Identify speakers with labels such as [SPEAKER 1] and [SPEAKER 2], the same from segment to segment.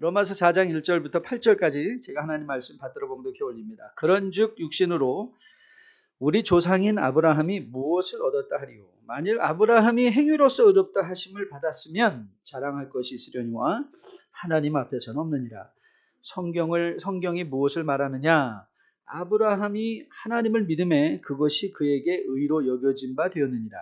[SPEAKER 1] 로마서 4장 1절부터 8절까지 제가 하나님 말씀 받들어 봉독해 올립니다. 그런즉 육신으로 우리 조상인 아브라함이 무엇을 얻었다 하리요? 만일 아브라함이 행위로서 얻었다 하심을 받았으면 자랑할 것이 있으려니와 하나님 앞에서는 없느니라. 성경이 무엇을 말하느냐? 아브라함이 하나님을 믿음에 그것이 그에게 의로 여겨진 바 되었느니라.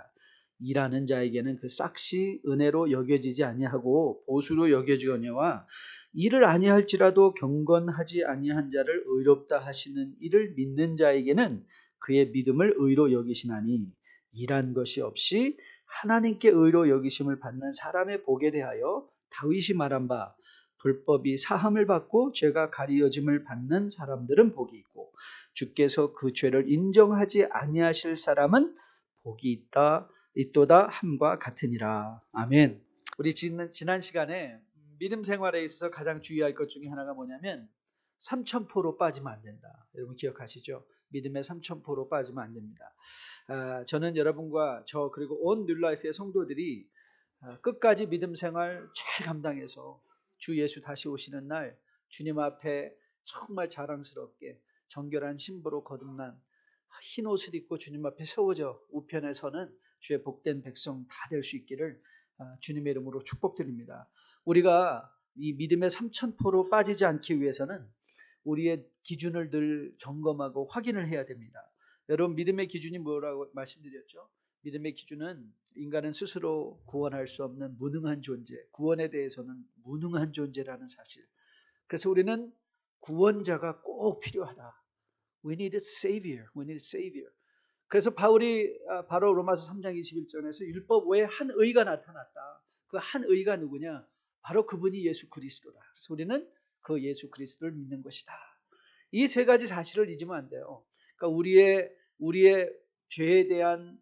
[SPEAKER 1] 일하는 자에게는 그 싹시 은혜로 여겨지지 아니하고 보수로 여겨지거니와 일을 아니할지라도 경건하지 아니한 자를 의롭다 하시는 이를 믿는 자에게는 그의 믿음을 의로 여기시나니 일한 것이 없이 하나님께 의로 여기심을 받는 사람의 복에 대하여 다윗이 말한 바 불법이 사함을 받고 죄가 가리어짐을 받는 사람들은 복이 있고 주께서 그 죄를 인정하지 아니하실 사람은 복이 있도다 함과 같으니라. 아멘. 우리 지난 시간에 믿음 생활에 있어서 가장 주의할 것 중에 하나가 뭐냐면 삼천포로 빠지면 안 된다. 여러분 기억하시죠? 믿음의 삼천포로 빠지면 안 됩니다. 저는 여러분과 저 그리고 온 뉴라이프의 성도들이 끝까지 믿음 생활 잘 감당해서 주 예수 다시 오시는 날 주님 앞에 정말 자랑스럽게 정결한 신부로 거듭난 흰 옷을 입고 주님 앞에 세워져 우편에 서는 주의 복된 백성 다 될 수 있기를 주님의 이름으로 축복드립니다. 우리가 이 믿음의 삼천포로 빠지지 않기 위해서는 우리의 기준을 늘 점검하고 확인을 해야 됩니다. 여러분 믿음의 기준이 뭐라고 말씀드렸죠? 믿음의 기준은 인간은 스스로 구원할 수 없는 무능한 존재, 구원에 대해서는 무능한 존재라는 사실. 그래서 우리는 구원자가 꼭 필요하다. We need a savior. We need a savior. 그래서 바울이 바로 로마서 3장 21절에서 율법 외에 한 의가 나타났다. 그 한 의가 누구냐? 바로 그분이 예수 그리스도다. 그래서 우리는 그 예수 그리스도를 믿는 것이다. 이 세 가지 사실을 잊으면 안 돼요. 그러니까 우리의 죄에 대한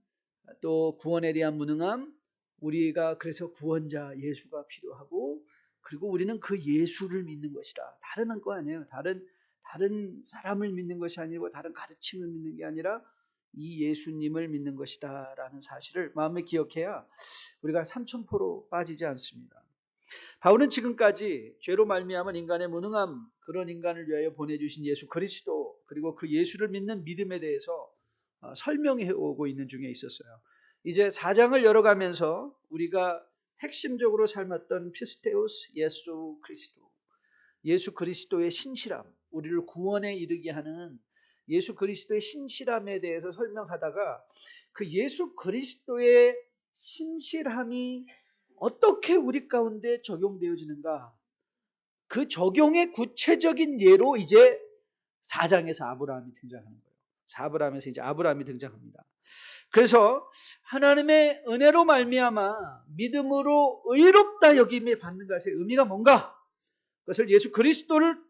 [SPEAKER 1] 또 구원에 대한 무능함, 우리가 그래서 구원자 예수가 필요하고 그리고 우리는 그 예수를 믿는 것이다. 다른 거 아니에요. 다른 사람을 믿는 것이 아니고 다른 가르침을 믿는 게 아니라 이 예수님을 믿는 것이다 라는 사실을 마음에 기억해야 우리가 삼천포로 빠지지 않습니다. 바울은 지금까지 죄로 말미암은 인간의 무능함, 그런 인간을 위하여 보내주신 예수 그리스도 그리고 그 예수를 믿는 믿음에 대해서 설명해 오고 있는 중에 있었어요. 이제 4장을 열어가면서 우리가 핵심적으로 삶았던 피스테우스 예수 그리스도, 예수 그리스도의 신실함, 우리를 구원에 이르게 하는 예수 그리스도의 신실함에 대해서 설명하다가 그 예수 그리스도의 신실함이 어떻게 우리 가운데 적용되어지는가? 그 적용의 구체적인 예로 이제 4장에서 아브라함이 등장하는 거예요. 4브람에서 이제 아브라함이 등장합니다. 그래서 하나님의 은혜로 말미암아 믿음으로 의롭다 여김에 받는 것의 의미가 뭔가? 그것을 예수 그리스도를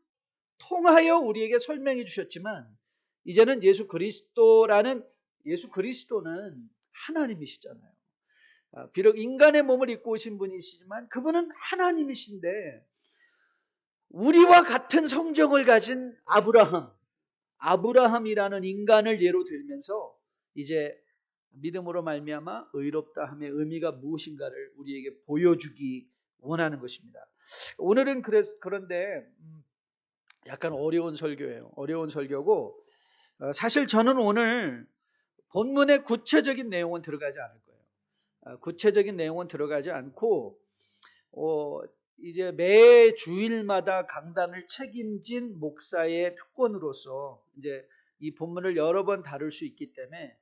[SPEAKER 1] 통하여 우리에게 설명해 주셨지만 이제는 예수 그리스도는 하나님이시잖아요. 비록 인간의 몸을 입고 오신 분이시지만 그분은 하나님이신데 우리와 같은 성정을 가진 아브라함이라는 인간을 예로 들면서 이제 믿음으로 말미암아 의롭다 함의 의미가 무엇인가를 우리에게 보여주기 원하는 것입니다. 오늘은 그런데 약간 어려운 설교예요. 어려운 설교고 사실 저는 오늘 본문의 구체적인 내용은 들어가지 않을 거예요. 구체적인 내용은 들어가지 않고 이제 매 주일마다 강단을 책임진 목사의 특권으로서 이제 이 본문을 여러 번 다룰 수 있기 때문에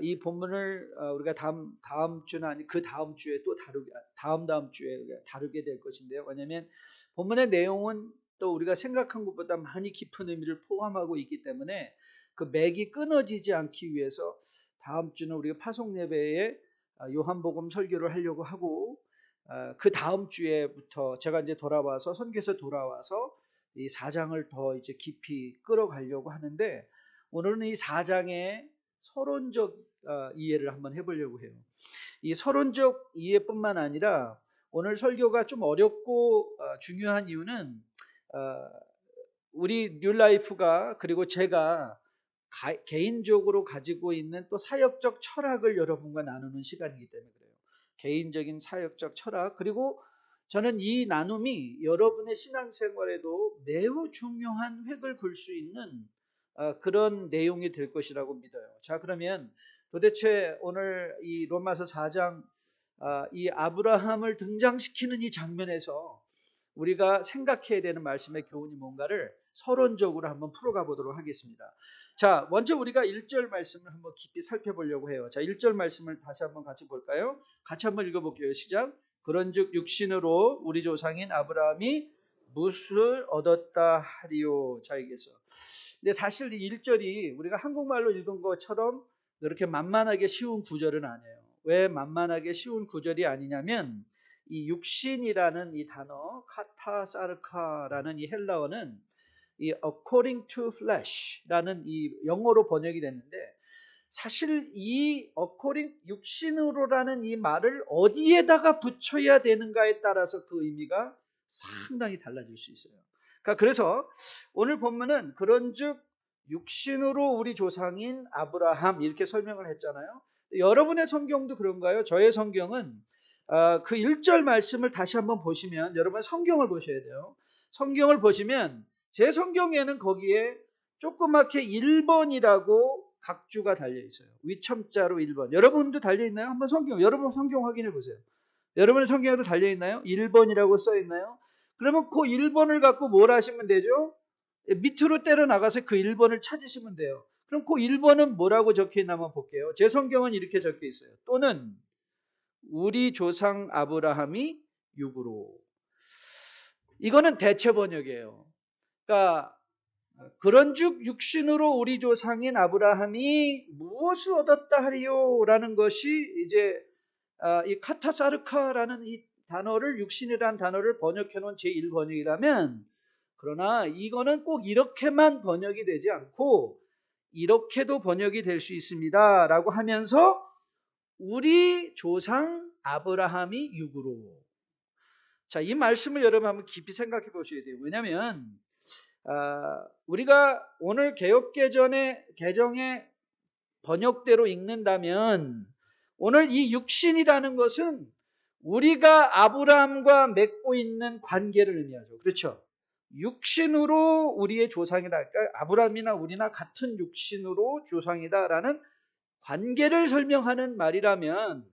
[SPEAKER 1] 이 본문을 우리가 다음 주는 아니 그 다음 주에 또 다음 주에 다루게 될 것인데요. 왜냐하면 본문의 내용은 또 우리가 생각한 것보다 많이 깊은 의미를 포함하고 있기 때문에 그 맥이 끊어지지 않기 위해서 다음 주는 우리가 파송 예배에 요한복음 설교를 하려고 하고 그 다음 주에부터 제가 이제 선교에서 돌아와서 이 4장을 더 이제 깊이 끌어가려고 하는데 오늘은 이 4장의 서론적 이해를 한번 해보려고 해요. 이 서론적 이해뿐만 아니라 오늘 설교가 좀 어렵고 중요한 이유는 우리 뉴라이프가 그리고 제가 개인적으로 가지고 있는 또 사역적 철학을 여러분과 나누는 시간이기 때문에 그래요. 개인적인 사역적 철학 그리고 저는 이 나눔이 여러분의 신앙생활에도 매우 중요한 획을 그을 수 있는 그런 내용이 될 것이라고 믿어요. 자, 그러면 도대체 오늘 이 로마서 4장 이 아브라함을 등장시키는 이 장면에서 우리가 생각해야 되는 말씀의 교훈이 뭔가를 서론적으로 한번 풀어가 보도록 하겠습니다. 자, 먼저 우리가 1절 말씀을 한번 깊이 살펴보려고 해요. 자, 1절 말씀을 다시 한번 같이 볼까요? 같이 한번 읽어볼게요. 시작. 그런즉 육신으로 우리 조상인 아브라함이 무엇을 얻었다 하리요. 자, 여기서. 근데 사실 이 1절이 우리가 한국말로 읽은 것처럼 이렇게 만만하게 쉬운 구절은 아니에요. 왜 만만하게 쉬운 구절이 아니냐면 이 육신이라는 이 단어 카타사르카라는 이 헬라어는 이 according to flesh라는 이 영어로 번역이 됐는데 사실 이 according 육신으로라는 이 말을 어디에다가 붙여야 되는가에 따라서 그 의미가 상당히 달라질 수 있어요. 그러니까 그래서 오늘 본문은 그런즉 육신으로 우리 조상인 아브라함 이렇게 설명을 했잖아요. 여러분의 성경도 그런가요? 저의 성경은 그 1절 말씀을 다시 한번 보시면 여러분 성경을 보셔야 돼요. 성경을 보시면 제 성경에는 거기에 조그맣게 1번이라고 각주가 달려 있어요. 위첨자로 1번. 여러분도 달려 있나요? 한번 여러분 성경 확인해 보세요. 여러분의 성경에도 달려 있나요? 1번이라고 써 있나요? 그러면 그 1번을 갖고 뭘 하시면 되죠? 밑으로 때려 나가서 그 1번을 찾으시면 돼요. 그럼 그 1번은 뭐라고 적혀 있나 한번 볼게요. 제 성경은 이렇게 적혀 있어요. 또는 우리 조상 아브라함이 육으로. 이거는 대체 번역이에요. 그러니까 그런즉 육신으로 우리 조상인 아브라함이 무엇을 얻었다 하리요라는 것이 이제 이 카타사르카라는 이 단어를 육신이라는 단어를 번역해 놓은 제1번역이라면 그러나 이거는 꼭 이렇게만 번역이 되지 않고 이렇게도 번역이 될 수 있습니다 라고 하면서 우리 조상 아브라함이 육으로. 자, 이 말씀을 여러분 한번 깊이 생각해 보셔야 돼요. 왜냐하면 우리가 오늘 개정의 번역대로 읽는다면 오늘 이 육신이라는 것은 우리가 아브라함과 맺고 있는 관계를 의미하죠. 그렇죠? 육신으로 우리의 조상이다. 그러니까 아브라함이나 우리나 같은 육신으로 조상이다라는 관계를 설명하는 말이라면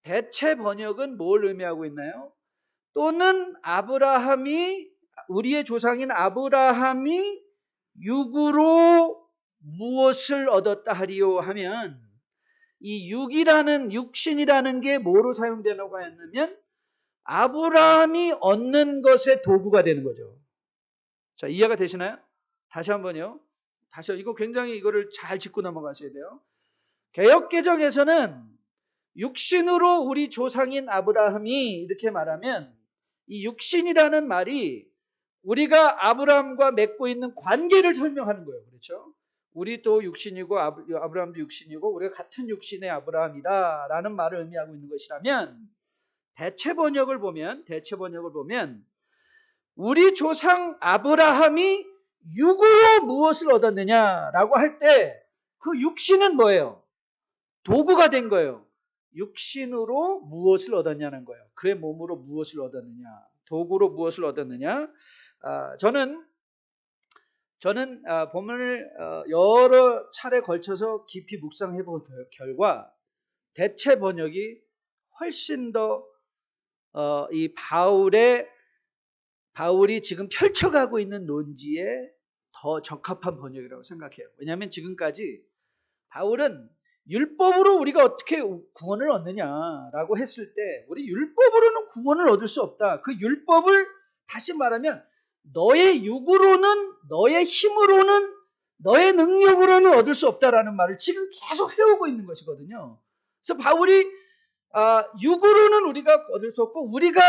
[SPEAKER 1] 대체 번역은 뭘 의미하고 있나요? 또는 우리의 조상인 아브라함이 육으로 무엇을 얻었다 하리요 하면 이 육신이라는 게 뭐로 사용되는가 했냐면 아브라함이 얻는 것의 도구가 되는 거죠. 자, 이해가 되시나요? 다시 한번요. 이거 굉장히 이거를 잘 짚고 넘어가셔야 돼요. 개역개정에서는 육신으로 우리 조상인 아브라함이 이렇게 말하면 이 육신이라는 말이 우리가 아브라함과 맺고 있는 관계를 설명하는 거예요. 그렇죠? 우리도 육신이고 아브라함도 육신이고 우리가 같은 육신의 아브라함이다 라는 말을 의미하고 있는 것이라면 대체 번역을 보면 우리 조상 아브라함이 육으로 무엇을 얻었느냐라고 할 때 그 육신은 뭐예요? 도구가 된 거예요. 육신으로 무엇을 얻었냐는 거예요. 그의 몸으로 무엇을 얻었느냐, 도구로 무엇을 얻었느냐. 저는 본문을 여러 차례 걸쳐서 깊이 묵상해 본 결과 대체 번역이 훨씬 더 이 바울이 지금 펼쳐가고 있는 논지에 더 적합한 번역이라고 생각해요. 왜냐하면 지금까지 바울은 율법으로 우리가 어떻게 구원을 얻느냐라고 했을 때 우리 율법으로는 구원을 얻을 수 없다. 그 율법을 다시 말하면 너의 육으로는 너의 힘으로는 너의 능력으로는 얻을 수 없다라는 말을 지금 계속 해오고 있는 것이거든요. 그래서 바울이 육으로는 우리가 얻을 수 없고 우리가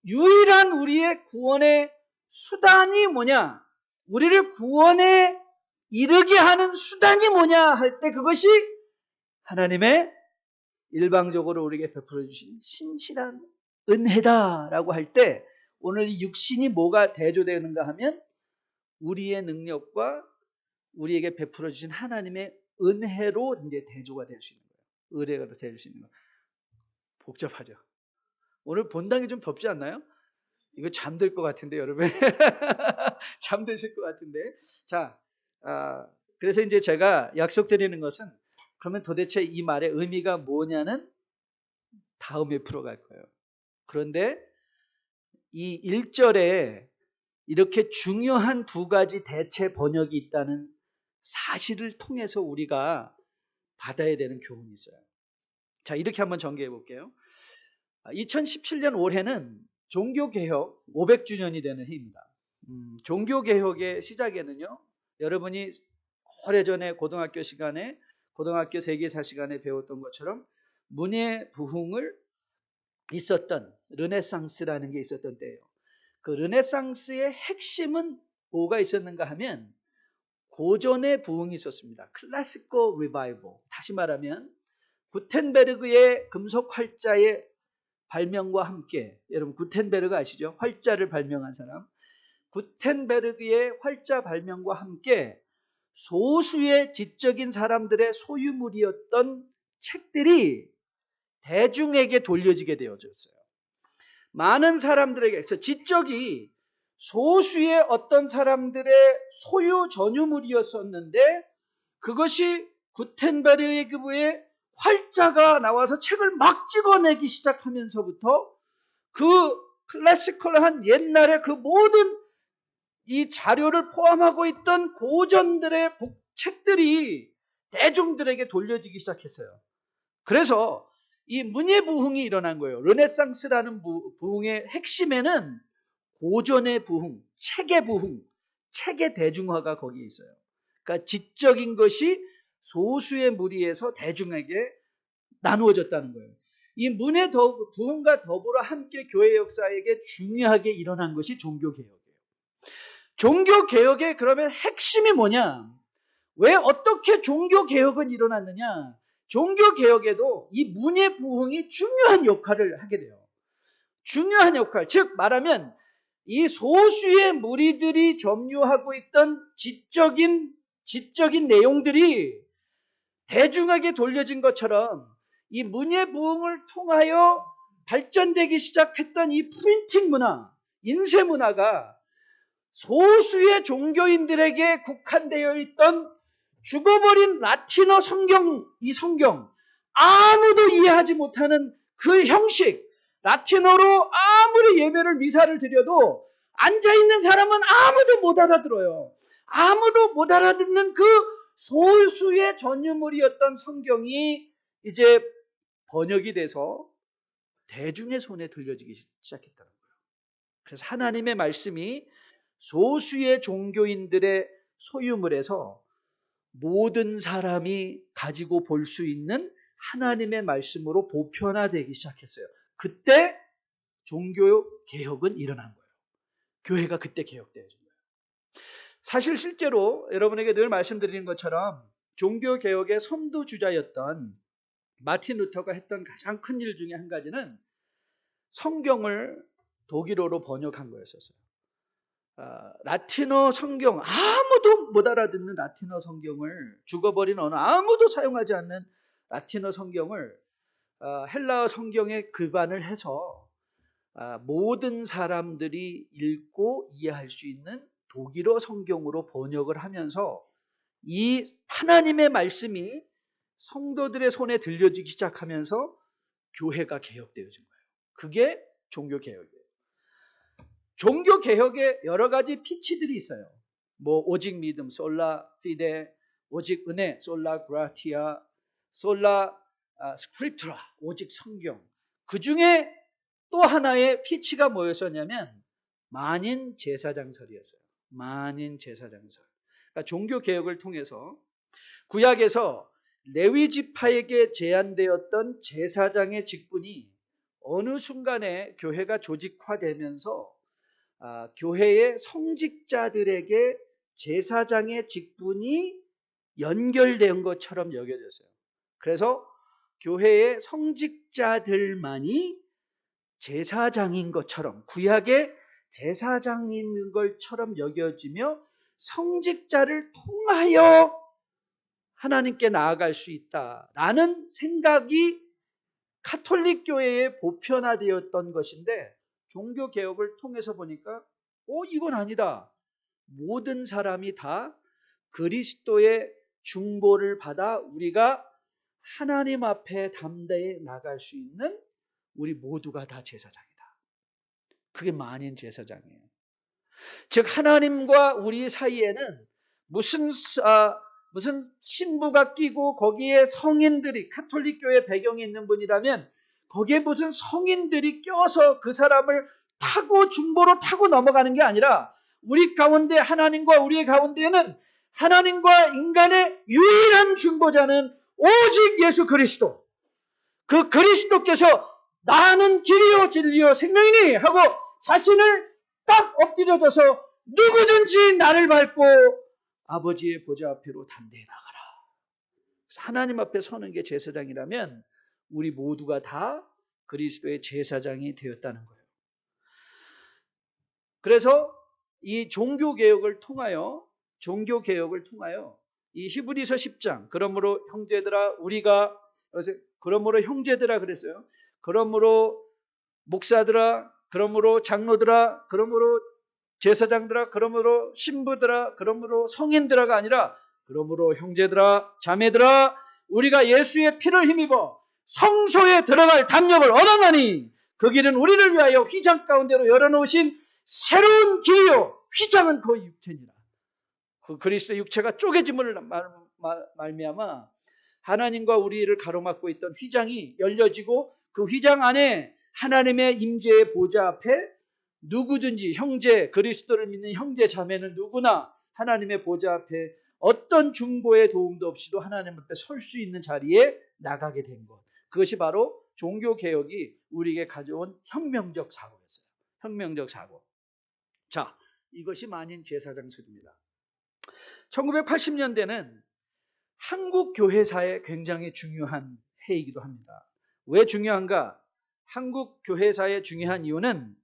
[SPEAKER 1] 유일한 우리의 구원의 수단이 뭐냐? 우리를 구원에 이르게 하는 수단이 뭐냐 할 때 그것이 하나님의 일방적으로 우리에게 베풀어 주신 신실한 은혜다라고 할 때 오늘 이 육신이 뭐가 대조되는가 하면 우리의 능력과 우리에게 베풀어 주신 하나님의 은혜로 이제 대조가 될 수 있는 거예요. 은혜가 될 수 있는 거예요. 복잡하죠. 오늘 본당이 좀 덥지 않나요? 이거 잠들 것 같은데 여러분. 잠드실 것 같은데. 자, 그래서 이제 제가 약속드리는 것은 그러면 도대체 이 말의 의미가 뭐냐는 다음에 풀어갈 거예요. 그런데 이 1절에 이렇게 중요한 두 가지 대체 번역이 있다는 사실을 통해서 우리가 받아야 되는 교훈이 있어요. 자, 이렇게 한번 전개해 볼게요. 2017년 올해는 종교개혁 500주년이 되는 해입니다. 종교개혁의 시작에는요, 여러분이 오래전에 고등학교 시간에, 고등학교 세계사 시간에 배웠던 것처럼 문예 부흥을 있었던 르네상스라는 게 있었던 때예요. 그 르네상스의 핵심은 뭐가 있었는가 하면 고전의 부흥이 있었습니다. 클래시컬 리바이벌. 다시 말하면 구텐베르그의 금속 활자의 발명과 함께, 여러분 구텐베르그 아시죠? 활자를 발명한 사람. 구텐베르그의 활자 발명과 함께 소수의 지적인 사람들의 소유물이었던 책들이 대중에게 돌려지게 되어졌어요. 많은 사람들에게서 지적이 소수의 어떤 사람들의 소유 전유물이었었는데 그것이 구텐베르그의 활자가 나와서 책을 막 찍어내기 시작하면서부터 그 클래시컬한 옛날의 그 모든 이 자료를 포함하고 있던 고전들의 책들이 대중들에게 돌려지기 시작했어요. 그래서 이 문예 부흥이 일어난 거예요. 르네상스라는 부흥의 핵심에는 고전의 부흥, 책의 부흥, 책의 대중화가 거기에 있어요. 그러니까 지적인 것이 소수의 무리에서 대중에게 나누어졌다는 거예요. 이 문예 부흥과 더불어 함께 교회 역사에게 중요하게 일어난 것이 종교개혁이에요. 종교개혁의 그러면 핵심이 뭐냐? 왜 어떻게 종교개혁은 일어났느냐? 종교개혁에도 이 문예 부흥이 중요한 역할을 하게 돼요. 중요한 역할, 즉 말하면 이 소수의 무리들이 점유하고 있던 지적인 내용들이 대중에게 돌려진 것처럼 이 문예 부흥을 통하여 발전되기 시작했던 이 프린팅 문화, 인쇄 문화가 소수의 종교인들에게 국한되어 있던 죽어버린 라틴어 성경, 이 성경, 아무도 이해하지 못하는 그 형식, 라틴어로 아무리 예배를 미사를 드려도 앉아있는 사람은 아무도 못 알아들어요. 아무도 못 알아듣는 그 소수의 전유물이었던 성경이 이제 번역이 돼서 대중의 손에 들려지기 시작했다는 거예요. 그래서 하나님의 말씀이 소수의 종교인들의 소유물에서 모든 사람이 가지고 볼 수 있는 하나님의 말씀으로 보편화되기 시작했어요. 그때 종교 개혁은 일어난 거예요. 교회가 그때 개혁되어진 거예요. 사실 실제로 여러분에게 늘 말씀드리는 것처럼 종교 개혁의 선두주자였던 마틴 루터가 했던 가장 큰 일 중에 한 가지는 성경을 독일어로 번역한 거였었어요. 라틴어 성경, 아무도 못 알아듣는 라틴어 성경을, 죽어버린 언어, 아무도 사용하지 않는 라틴어 성경을 헬라어 성경에 기반을 해서 모든 사람들이 읽고 이해할 수 있는 독일어 성경으로 번역을 하면서 이 하나님의 말씀이 성도들의 손에 들려지기 시작하면서 교회가 개혁되어진 거예요. 그게 종교개혁이에요. 종교개혁에 여러 가지 피치들이 있어요. 뭐 오직 믿음, 솔라 피데, 오직 은혜, 솔라 그라티아, 솔라 스크립트라, 오직 성경. 그 중에 또 하나의 피치가 뭐였었냐면 만인 제사장설이었어요. 만인 제사장설. 그러니까 종교개혁을 통해서 구약에서 레위 지파에게 제한되었던 제사장의 직분이 어느 순간에 교회가 조직화되면서 교회의 성직자들에게 제사장의 직분이 연결된 것처럼 여겨졌어요. 그래서 교회의 성직자들만이 제사장인 것처럼, 구약의 제사장인 것처럼 여겨지며 성직자를 통하여 하나님께 나아갈 수 있다라는 생각이 가톨릭 교회에 보편화되었던 것인데 종교 개혁을 통해서 보니까 이건 아니다. 모든 사람이 다 그리스도의 중보를 받아 우리가 하나님 앞에 담대히 나갈 수 있는 우리 모두가 다 제사장이다. 그게 만인 제사장이에요. 즉 하나님과 우리 사이에는 무슨 신부가 끼고 거기에 성인들이 가톨릭 교회 배경이 있는 분이라면 거기에 무슨 성인들이 껴서 그 사람을 타고 중보로 타고 넘어가는 게 아니라 우리 가운데 하나님과 우리의 가운데에는 하나님과 인간의 유일한 중보자는 오직 예수 그리스도. 그 그리스도께서 나는 길이요 진리요 생명이니 하고 자신을 딱 엎드려져서 누구든지 나를 밟고 아버지의 보좌 앞으로 담대히 나가라. 하나님 앞에 서는 게 제사장이라면 우리 모두가 다 그리스도의 제사장이 되었다는 거예요. 그래서 이 종교개혁을 통하여 이 히브리서 10장 그러므로 형제들아 그러므로 형제들아 그랬어요. 그러므로 목사들아 그러므로 장로들아 그러므로 제사장들아 그러므로 신부들아 그러므로 성인들아가 아니라 그러므로 형제들아 자매들아 우리가 예수의 피를 힘입어 성소에 들어갈 담력을 얻어나니 그 길은 우리를 위하여 휘장 가운데로 열어놓으신 새로운 길이요 휘장은 그 육체니라. 그 그리스도의 육체가 쪼개짐을 말미암아 하나님과 우리를 가로막고 있던 휘장이 열려지고 그 휘장 안에 하나님의 임재의 보좌 앞에 누구든지 형제 그리스도를 믿는 형제 자매는 누구나 하나님의 보좌 앞에 어떤 중보의 도움도 없이도 하나님 앞에 설 수 있는 자리에 나가게 된 것. 그것이 바로 종교개혁이 우리에게 가져온 혁명적 사고였어요. 혁명적 사고. 자, 이것이 만인 제사장술입니다. 1980년대는 한국 교회사에 굉장히 중요한 해이기도 합니다. 왜 중요한가? 한국 교회사에 중요한 이유는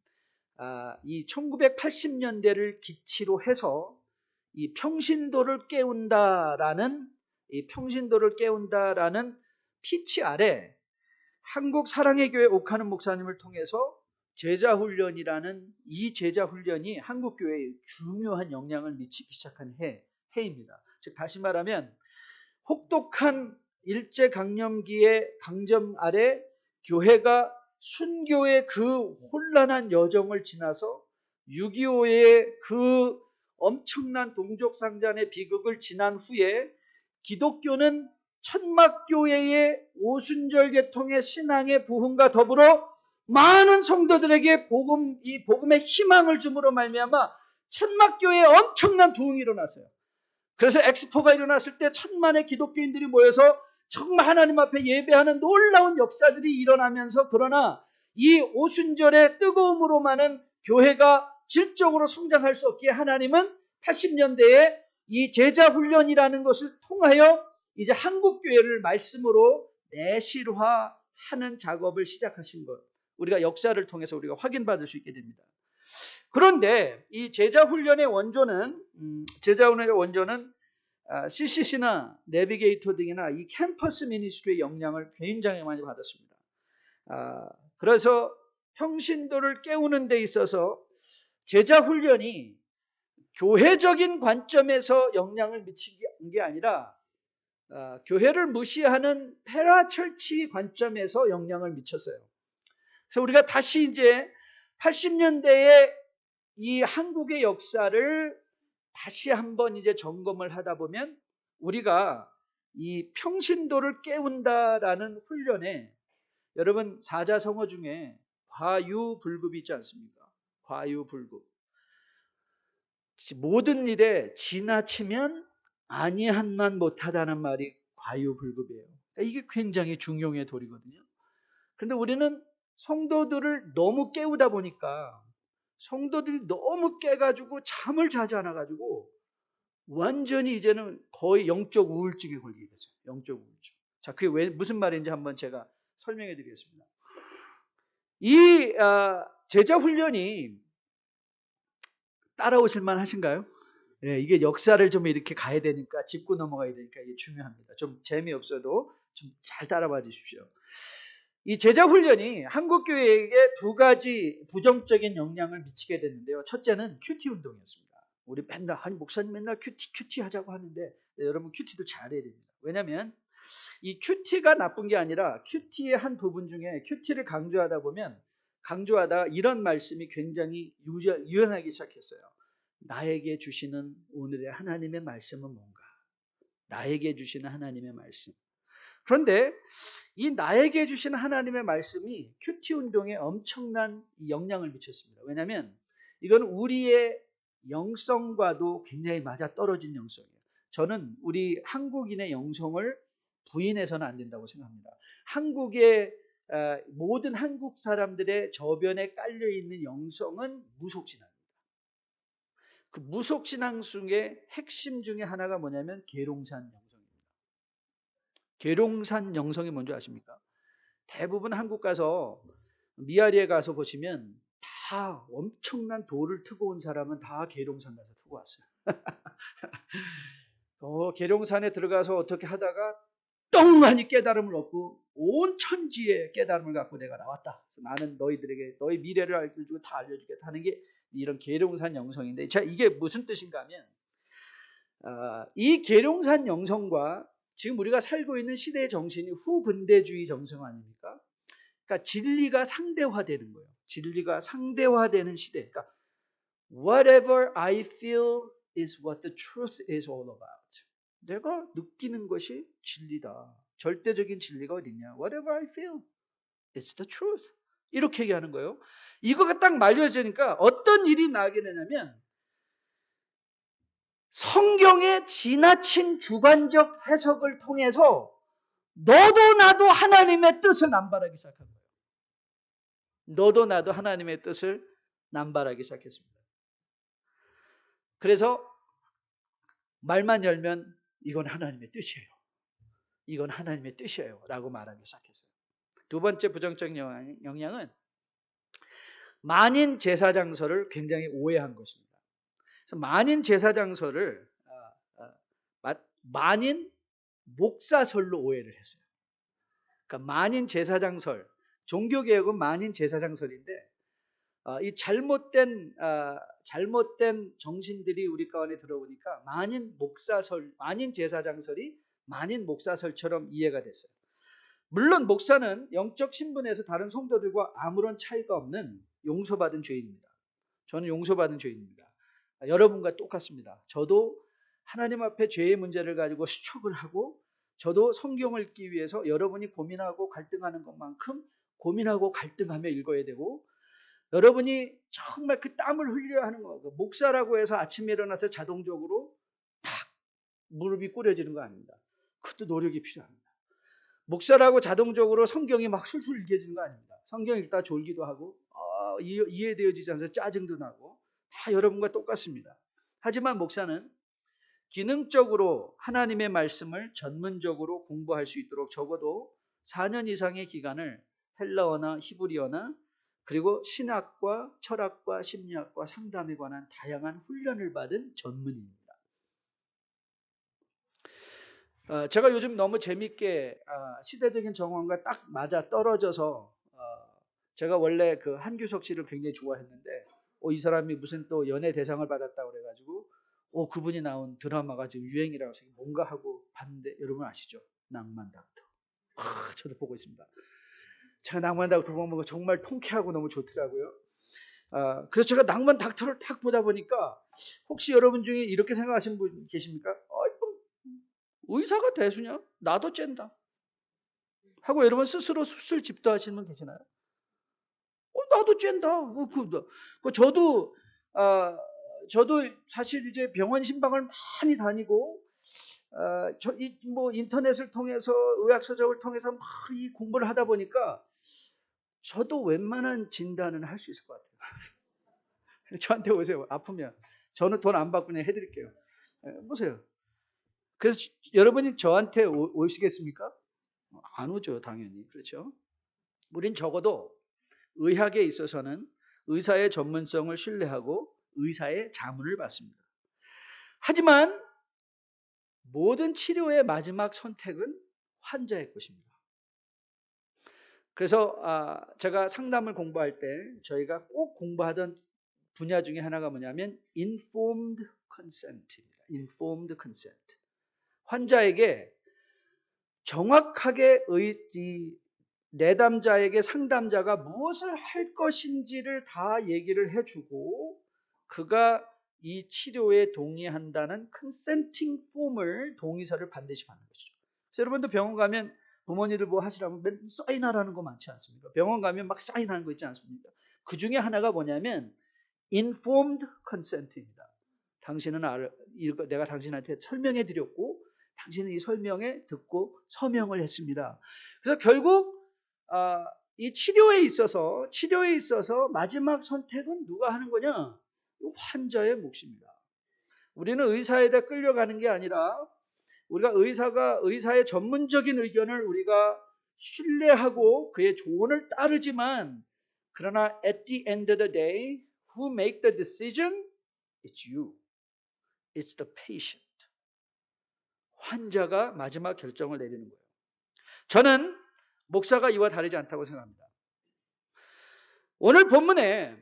[SPEAKER 1] 이 1980년대를 기치로 해서 이 평신도를 깨운다라는 피치 아래 한국 사랑의 교회 옥하는 목사님을 통해서 제자훈련이라는 이 제자훈련이 한국 교회에 중요한 영향을 미치기 시작한 해입니다. 즉 다시 말하면 혹독한 일제강점기의 강점 아래 교회가 순교의 그 혼란한 여정을 지나서 6.25의 그 엄청난 동족상잔의 비극을 지난 후에 기독교는 천막교회의 오순절 계통의 신앙의 부흥과 더불어 많은 성도들에게 이 복음의 희망을 줌으로 말미암아 천막교회에 엄청난 부흥이 일어났어요. 그래서 엑스포가 일어났을 때 천만의 기독교인들이 모여서 정말 하나님 앞에 예배하는 놀라운 역사들이 일어나면서 그러나 이 오순절의 뜨거움으로만은 교회가 질적으로 성장할 수 없기에 하나님은 80년대에 이 제자훈련이라는 것을 통하여 이제 한국교회를 말씀으로 내실화하는 작업을 시작하신 것. 우리가 역사를 통해서 우리가 확인받을 수 있게 됩니다. 그런데 이 제자훈련의 원조는 CCC나 내비게이터 등이나 이 캠퍼스 미니스트리의 영향을 굉장히 많이 받았습니다. 그래서 평신도를 깨우는 데 있어서 제자훈련이 교회적인 관점에서 영향을 미치는 게 아니라 교회를 무시하는 페라철치 관점에서 영향을 미쳤어요. 그래서 우리가 다시 이제 80년대에 이 한국의 역사를 다시 한번 이제 점검을 하다 보면 우리가 이 평신도를 깨운다라는 훈련에 여러분 사자성어 중에 과유불급이 있지 않습니까? 과유불급. 모든 일에 지나치면 아니한만 못하다는 말이 과유불급이에요. 이게 굉장히 중용의 도리거든요. 그런데 우리는 성도들을 너무 깨우다 보니까 성도들이 너무 깨가지고 잠을 자지 않아가지고 완전히 이제는 거의 영적 우울증에 걸리게 됐어요. 영적 우울증. 자, 그게 무슨 말인지 한번 제가 설명해 드리겠습니다. 이 제자훈련이 따라오실 만 하신가요? 예, 이게 역사를 좀 이렇게 가야 되니까 짚고 넘어가야 되니까 이게 중요합니다. 좀 재미없어도 좀 잘 따라봐 주십시오. 이 제자 훈련이 한국 교회에게 두 가지 부정적인 영향을 미치게 됐는데요. 첫째는 큐티 운동이었습니다. 우리 맨날 목사님 맨날 큐티 하자고 하는데 여러분 큐티도 잘해야 됩니다. 왜냐하면 이 큐티가 나쁜 게 아니라 큐티의 한 부분 중에 큐티를 강조하다 이런 말씀이 굉장히 유행하기 시작했어요. 나에게 주시는 오늘의 하나님의 말씀은 뭔가? 나에게 주시는 하나님의 말씀. 그런데 이 나에게 주시는 하나님의 말씀이 큐티 운동에 엄청난 영향을 미쳤습니다. 왜냐하면 이건 우리의 영성과도 굉장히 맞아 떨어진 영성이에요. 저는 우리 한국인의 영성을 부인해서는 안 된다고 생각합니다. 한국의 모든 한국 사람들의 저변에 깔려있는 영성은 무속신앙입니다. 그 무속신앙 중에 핵심 중에 하나가 뭐냐면 계룡산 영성입니다. 계룡산 영성이 뭔지 아십니까? 대부분 한국 가서 미아리에 가서 보시면 다 엄청난 돌을 트고 온 사람은 다 계룡산 가서 트고 왔어요. 계룡산에 들어가서 어떻게 하다가 똥하니 깨달음을 얻고 온 천지의 깨달음을 갖고 내가 나왔다. 그래서 나는 너희들에게 너희 미래를 알려주고 다 알려주겠다 하는 게 이런 계룡산 영성인데, 자, 이게 무슨 뜻인가 하면 이 계룡산 영성과 지금 우리가 살고 있는 시대의 정신이 후근대주의 정성 아닙니까? 그러니까 진리가 상대화되는 거예요. 진리가 상대화되는 시대. 그러니까 whatever I feel is what the truth is all about. 내가 느끼는 것이 진리다. 절대적인 진리가 어딨냐? Whatever I feel, it's the truth. 이렇게 얘기하는 거예요. 이거가 딱 말려지니까 어떤 일이 나게 되냐면 성경의 지나친 주관적 해석을 통해서 너도 나도 하나님의 뜻을 남발하기 시작한 거예요. 너도 나도 하나님의 뜻을 남발하기 시작했습니다. 그래서 말만 열면 이건 하나님의 뜻이에요. 이건 하나님의 뜻이에요. 라고 말하기 시작했어요. 두 번째 부정적 영향은 만인 제사장설을 굉장히 오해한 것입니다. 그래서 만인 제사장설을 만인 목사설로 오해를 했어요. 그러니까 만인 제사장설, 종교개혁은 만인 제사장설인데 이 잘못된 정신들이 우리 가운데 들어오니까 만인 제사장설이 만인 목사설처럼 이해가 됐어요. 물론 목사는 영적 신분에서 다른 성도들과 아무런 차이가 없는 용서받은 죄인입니다. 저는 용서받은 죄인입니다. 여러분과 똑같습니다. 저도 하나님 앞에 죄의 문제를 가지고 수척을 하고 저도 성경을 읽기 위해서 여러분이 고민하고 갈등하는 것만큼 고민하고 갈등하며 읽어야 되고, 여러분이 정말 그 땀을 흘려야 하는 거, 목사라고 해서 아침에 일어나서 자동적으로 딱 무릎이 꿇어지는 거 아닙니다. 그것도 노력이 필요합니다. 목사라고 자동적으로 성경이 막 술술 읽혀지는 거 아닙니다. 성경 읽다 졸기도 하고 이해되어지지 않아서 짜증도 나고 다 여러분과 똑같습니다. 하지만 목사는 기능적으로 하나님의 말씀을 전문적으로 공부할 수 있도록 적어도 4년 이상의 기간을 헬라어나 히브리어나 그리고 신학과 철학과 심리학과 상담에 관한 다양한 훈련을 받은 전문인입니다. 제가 요즘 너무 재밌게 시대적인 정황과 딱 맞아 떨어져서 제가 원래 그 한규석 씨를 굉장히 좋아했는데 이 사람이 무슨 또 연예 대상을 받았다고 그래가지고 그분이 나온 드라마가 지금 유행이라고 해서 뭔가 하고 봤는데 여러분 아시죠? 낭만 닥터. 저도 보고 있습니다. 제가 낭만 닥터 보는 거 정말 통쾌하고 너무 좋더라고요. 그래서 제가 낭만 닥터를 딱 보다 보니까 혹시 여러분 중에 이렇게 생각하시는 분 계십니까? 의사가 대수냐? 나도 쨘다. 하고 여러분 스스로 수술 집도하시는 분 계시나요? 나도 쨘다. 저도 사실 이제 병원 신방을 많이 다니고 인터넷을 통해서 의학 서적을 통해서 막 이 공부를 하다 보니까 저도 웬만한 진단은 할 수 있을 것 같아요. 저한테 오세요. 아프면 저는 돈 안 받고 그냥 해드릴게요. 보세요. 그래서 여러분이 저한테 오시겠습니까? 안 오죠, 당연히. 그렇죠? 우린 적어도 의학에 있어서는 의사의 전문성을 신뢰하고 의사의 자문을 받습니다. 하지만 모든 치료의 마지막 선택은 환자의 것입니다. 그래서 제가 상담을 공부할 때 저희가 꼭 공부하던 분야 중에 하나가 뭐냐면 informed consent입니다. informed consent. 환자에게 정확하게 내담자에게 상담자가 무엇을 할 것인지를 다 얘기를 해주고 그가 이 치료에 동의한다는 컨센팅 폼을 동의서를 반드시 받는 것이죠. 그래서 여러분도 병원 가면 부모님들 뭐 하시라면 사인하라는 거 많지 않습니까? 병원 가면 막 사인하는 거 있지 않습니까? 그 중에 하나가 뭐냐면 informed consent입니다. 당신은 내가 당신한테 설명해 드렸고 당신은 이 설명에 듣고 서명을 했습니다. 그래서 결국 이 치료에 있어서 마지막 선택은 누가 하는 거냐? 환자의 몫입니다. 우리는 의사에다 끌려가는 게 아니라 우리가 의사의 전문적인 의견을 우리가 신뢰하고 그의 조언을 따르지만 그러나 at the end of the day, who make the decision? It's you. It's the patient. 환자가 마지막 결정을 내리는 거예요. 저는 목사가 이와 다르지 않다고 생각합니다. 오늘 본문에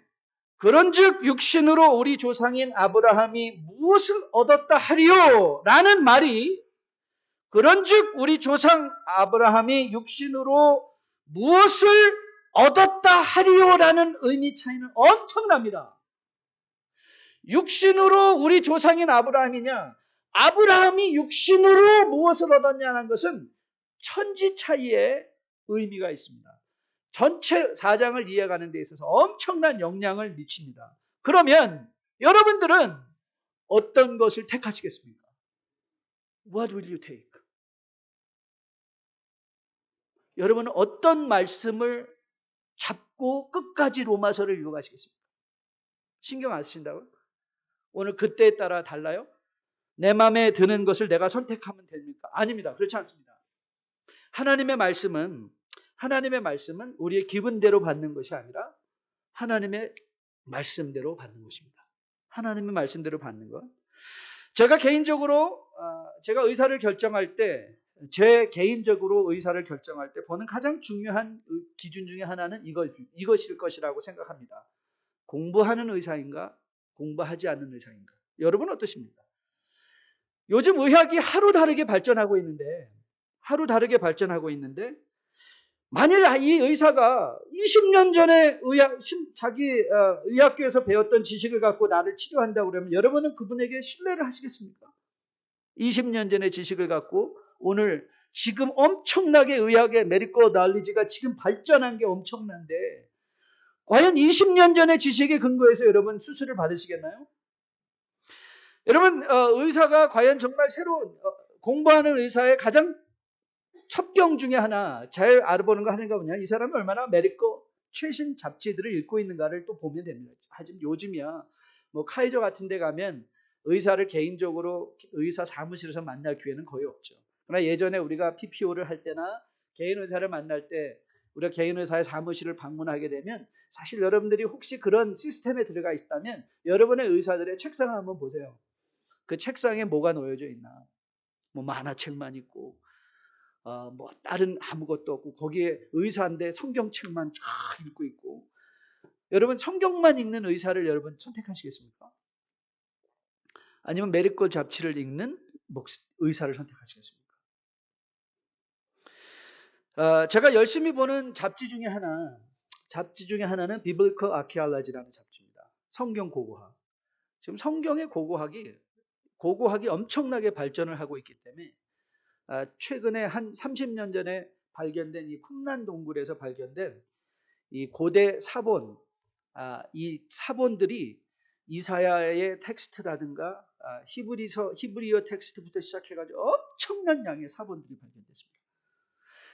[SPEAKER 1] 그런즉 육신으로 우리 조상인 아브라함이 무엇을 얻었다 하리요? 라는 말이 그런즉 우리 조상 아브라함이 육신으로 무엇을 얻었다 하리요? 라는 의미 차이는 엄청납니다. 육신으로 우리 조상인 아브라함이냐? 아브라함이 육신으로 무엇을 얻었냐는 것은 천지 차이의 의미가 있습니다. 전체 4장을 이해하는 데 있어서 엄청난 영향을 미칩니다. 그러면 여러분들은 어떤 것을 택하시겠습니까? What will you take? 여러분은 어떤 말씀을 잡고 끝까지 로마서를 읽어가시겠습니까? 신경 안 쓰신다고요? 오늘 그때에 따라 달라요? 내 마음에 드는 것을 내가 선택하면 됩니까? 아닙니다. 그렇지 않습니다. 하나님의 말씀은 우리의 기분대로 받는 것이 아니라 하나님의 말씀대로 받는 것입니다. 하나님의 말씀대로 받는 것. 제가 개인적으로 제가 의사를 결정할 때 보는 가장 중요한 기준 중에 하나는 이것일 것이라고 생각합니다. 공부하는 의사인가? 공부하지 않는 의사인가? 여러분 어떠십니까? 요즘 의학이 하루 다르게 발전하고 있는데 만일 이 의사가 20년 전에 자기 의학교에서 배웠던 지식을 갖고 나를 치료한다고 그러면 여러분은 그분에게 신뢰를 하시겠습니까? 20년 전의 지식을 갖고 오늘 지금 엄청나게 의학의 메디컬 날리지가 지금 발전한 게 엄청난데 과연 20년 전의 지식에 근거해서 여러분 수술을 받으시겠나요? 여러분 의사가 과연 정말 새로운 공부하는 의사의 가장 첩경 중에 하나 잘 알아보는 거 하는가 뭐냐, 이 사람이 얼마나 메디컬 최신 잡지들을 읽고 있는가를 또 보면 됩니다. 하지만 요즘이야 뭐 카이저 같은 데 가면 의사를 개인적으로 의사 사무실에서 만날 기회는 거의 없죠. 그러나 예전에 우리가 PPO를 할 때나 개인 의사를 만날 때 우리가 개인 의사의 사무실을 방문하게 되면 사실 여러분들이 혹시 그런 시스템에 들어가 있다면 여러분의 의사들의 책상을 한번 보세요. 그 책상에 뭐가 놓여져 있나? 뭐 만화책만 있고 뭐 다른 아무것도 없고 거기에 의사인데 성경책만 쫙 읽고 있고. 여러분 성경만 읽는 의사를 여러분 선택하시겠습니까? 아니면 메디컬 잡지를 읽는 의사를 선택하시겠습니까? 제가 열심히 보는 잡지 중에 하나는 비블리컬 아키올로지라는 잡지입니다. 성경 고고학. 지금 성경의 고고학이 엄청나게 발전을 하고 있기 때문에 최근에 한 30년 전에 발견된 이 쿰란 동굴에서 발견된 이 고대 사본, 이 사본들이 이사야의 텍스트라든가 히브리어 텍스트부터 시작해가지고 엄청난 양의 사본들이 발견됐습니다.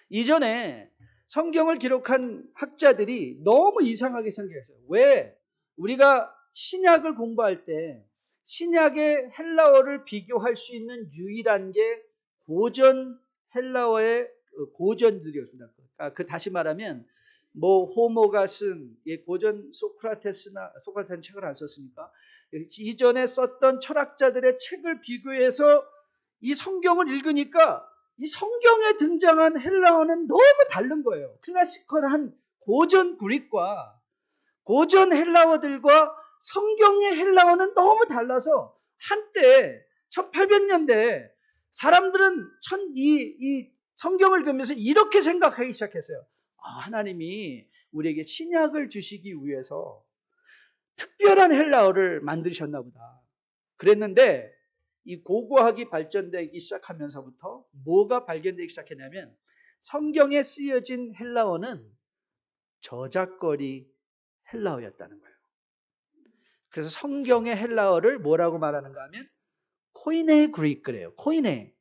[SPEAKER 1] 이전에 성경을 기록한 학자들이 너무 이상하게 생각했어요. 왜? 우리가 신약을 공부할 때 신약의 헬라어를 비교할 수 있는 유일한 게 고전 헬라어의 고전들이었습니다. 다시 말하면 뭐 호모가 쓴 고전 소크라테스는 책을 안 썼으니까 이전에 썼던 철학자들의 책을 비교해서 이 성경을 읽으니까 이 성경에 등장한 헬라어는 너무 다른 거예요. 클래시컬한 고전 그릭과 고전 헬라어들과 성경의 헬라어는 너무 달라서 한때 1800년대 사람들은 이 성경을 보면서 이렇게 생각하기 시작했어요. 하나님이 우리에게 신약을 주시기 위해서 특별한 헬라어를 만드셨나 보다. 그랬는데 이 고고학이 발전되기 시작하면서부터 뭐가 발견되기 시작했냐면 성경에 쓰여진 헬라어는 저작거리 헬라어였다는 거예요. 그래서 성경의 헬라어를 뭐라고 말하는가 하면 코이네 그리크래요. 코이네.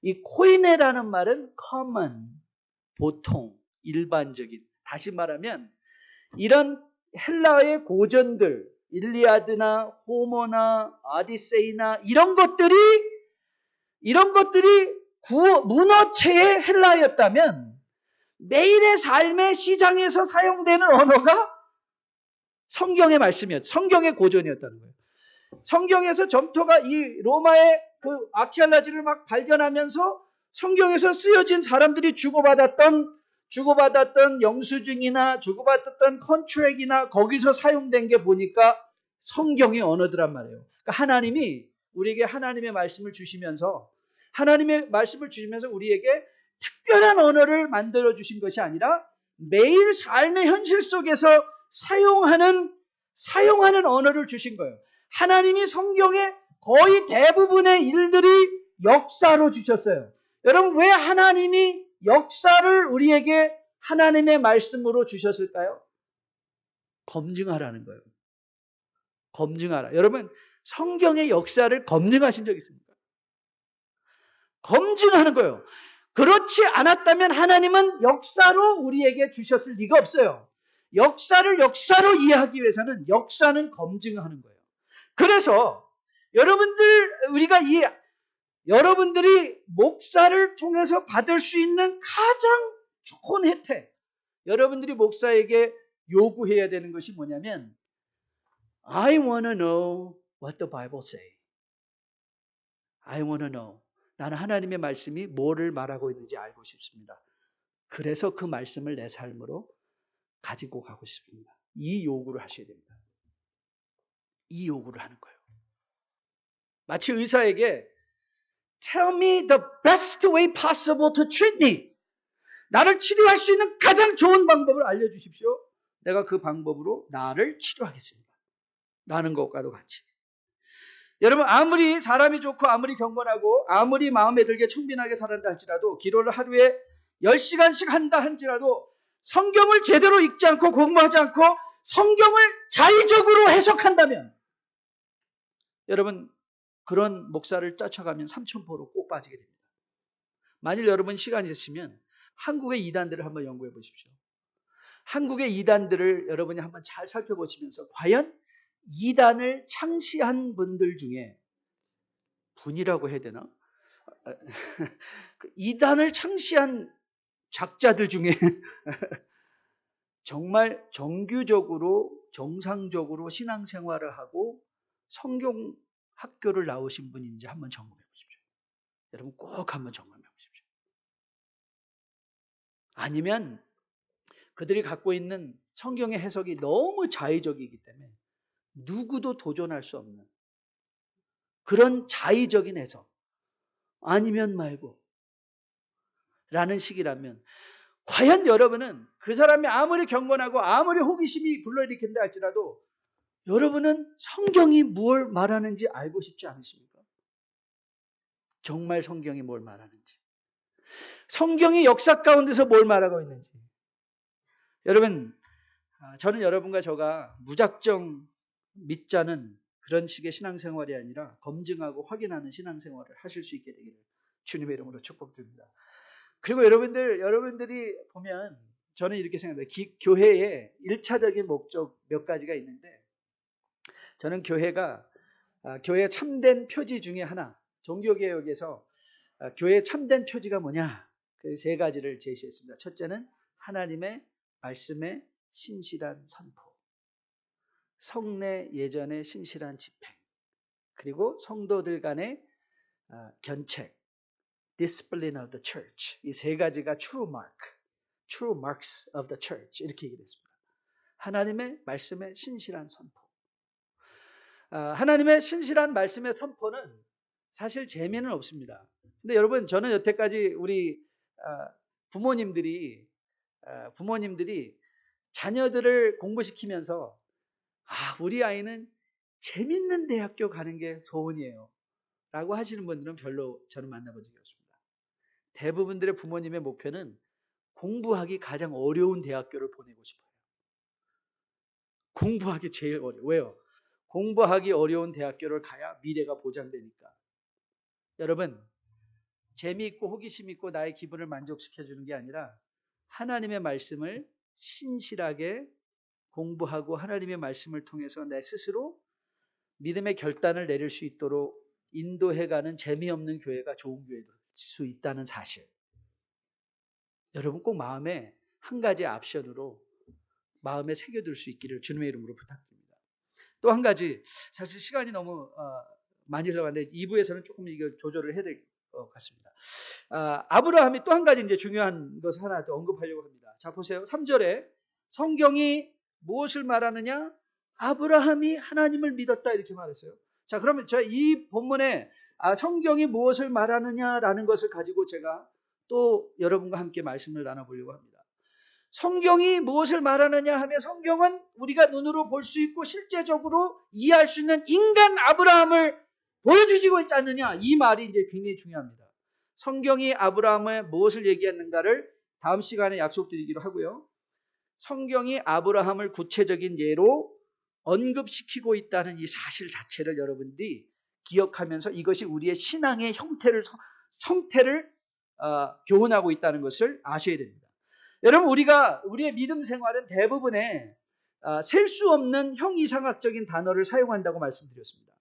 [SPEAKER 1] 이 코이네라는 말은 common, 보통, 일반적인. 다시 말하면 이런 헬라어의 고전들, 일리아드나 호모나 아디세이나 이런 것들이 문어체의 헬라어였다면 매일의 삶의 시장에서 사용되는 언어가 성경의 말씀이었죠. 성경의 고전이었다는 거예요. 성경에서 점토가 이 로마의 그 아키알라지를 막 발견하면서 성경에서 쓰여진 사람들이 주고받았던 영수증이나 주고받았던 컨트랙이나 거기서 사용된 게 보니까 성경의 언어들란 말이에요. 그러니까 하나님이 우리에게 하나님의 말씀을 주시면서 우리에게 특별한 언어를 만들어 주신 것이 아니라 매일 삶의 현실 속에서 사용하는 언어를 주신 거예요. 하나님이 성경의 거의 대부분의 일들이 역사로 주셨어요. 여러분, 왜 하나님이 역사를 우리에게 하나님의 말씀으로 주셨을까요? 검증하라는 거예요. 검증하라. 여러분, 성경의 역사를 검증하신 적 있습니까? 검증하는 거예요. 그렇지 않았다면 하나님은 역사로 우리에게 주셨을 리가 없어요. 역사를 역사로 이해하기 위해서는 역사는 검증하는 거예요. 그래서 여러분들이 목사를 통해서 받을 수 있는 가장 좋은 혜택, 여러분들이 목사에게 요구해야 되는 것이 뭐냐면 I want to know what the Bible say. I want to know. 나는 하나님의 말씀이 뭐를 말하고 있는지 알고 싶습니다. 그래서 그 말씀을 내 삶으로 가지고 가고 싶습니다. 이 요구를 하셔야 됩니다. 이 요구를 하는 거예요. 마치 의사에게 Tell me the best way possible to treat me. 나를 치료할 수 있는 가장 좋은 방법을 알려주십시오. 내가 그 방법으로 나를 치료하겠습니다. 라는 것과도 같이. 여러분, 아무리 사람이 좋고 아무리 경건하고 아무리 마음에 들게 청빈하게 살았다 할지라도 기도를 하루에 10시간씩 한다 할지라도 성경을 제대로 읽지 않고 공부하지 않고 성경을 자의적으로 해석한다면 여러분, 그런 목사를 쫓아가면 삼천포로 꼭 빠지게 됩니다. 만일 여러분 시간이 있으시면 한국의 이단들을 한번 연구해 보십시오. 한국의 이단들을 여러분이 한번 잘 살펴보시면서 과연 이단을 창시한 분들 중에 분이라고 해야 되나? 이단을 창시한 작자들 중에 정말 정규적으로 정상적으로 신앙생활을 하고 성경 학교를 나오신 분인지 한번 점검해 보십시오. 여러분 꼭 한번 점검해 보십시오. 아니면 그들이 갖고 있는 성경의 해석이 너무 자의적이기 때문에 누구도 도전할 수 없는 그런 자의적인 해석, 아니면 말고 라는 식이라면 과연 여러분은 그 사람이 아무리 경건하고 아무리 호기심이 불러일으킨다 할지라도 여러분은 성경이 뭘 말하는지 알고 싶지 않으십니까? 정말 성경이 뭘 말하는지, 성경이 역사 가운데서 뭘 말하고 있는지. 여러분, 저는 여러분과 저가 무작정 믿자는 그런 식의 신앙생활이 아니라 검증하고 확인하는 신앙생활을 하실 수 있게 되기를 주님의 이름으로 축복드립니다. 그리고 여러분들이 보면 저는 이렇게 생각합니다. 교회의 1차적인 목적 몇 가지가 있는데 저는 교회의 참된 표지 중에 하나, 종교개혁에서 교회의 참된 표지가 뭐냐? 그 세 가지를 제시했습니다. 첫째는 하나님의 말씀의 신실한 선포, 성례 예전의 신실한 집행, 그리고 성도들 간의 견책, discipline of the church. 이 세 가지가 true marks of the church. 이렇게 얘기를 했습니다. 하나님의 말씀의 신실한 선포. 하나님의 신실한 말씀의 선포는 사실 재미는 없습니다. 근데 여러분, 저는 여태까지 우리 부모님들이 자녀들을 공부시키면서 우리 아이는 재밌는 대학교 가는 게 소원이에요 라고 하시는 분들은 별로 저는 만나본 적이 없습니다. 대부분들의 부모님의 목표는 공부하기 가장 어려운 대학교를 보내고 싶어요. 공부하기 제일 어려워요. 왜요? 공부하기 어려운 대학교를 가야 미래가 보장되니까. 여러분, 재미있고 호기심 있고 나의 기분을 만족시켜주는 게 아니라 하나님의 말씀을 신실하게 공부하고 하나님의 말씀을 통해서 내 스스로 믿음의 결단을 내릴 수 있도록 인도해가는 재미없는 교회가 좋은 교회가 될 수 있다는 사실. 여러분 꼭 마음에 한 가지 옵션으로 마음에 새겨둘 수 있기를 주님의 이름으로 부탁드립니다. 또 한 가지, 사실 시간이 너무 많이 흘러갔는데 2부에서는 조금 이거 조절을 해야 될 것 같습니다. 아브라함이 또 한 가지 이제 중요한 것을 하나 더 언급하려고 합니다. 자, 보세요. 3절에 성경이 무엇을 말하느냐? 아브라함이 하나님을 믿었다 이렇게 말했어요. 자, 그러면 저 이 본문에 성경이 무엇을 말하느냐라는 것을 가지고 제가 또 여러분과 함께 말씀을 나눠보려고 합니다. 성경이 무엇을 말하느냐 하면 성경은 우리가 눈으로 볼 수 있고 실제적으로 이해할 수 있는 인간 아브라함을 보여주지고 있지 않느냐, 이 말이 이제 굉장히 중요합니다. 성경이 아브라함을 무엇을 얘기했는가를 다음 시간에 약속드리기로 하고요. 성경이 아브라함을 구체적인 예로 언급시키고 있다는 이 사실 자체를 여러분들이 기억하면서 이것이 우리의 신앙의 형태를 교훈하고 있다는 것을 아셔야 됩니다. 여러분, 우리의 믿음 생활은 대부분의 셀 수 없는 형이상학적인 단어를 사용한다고 말씀드렸습니다.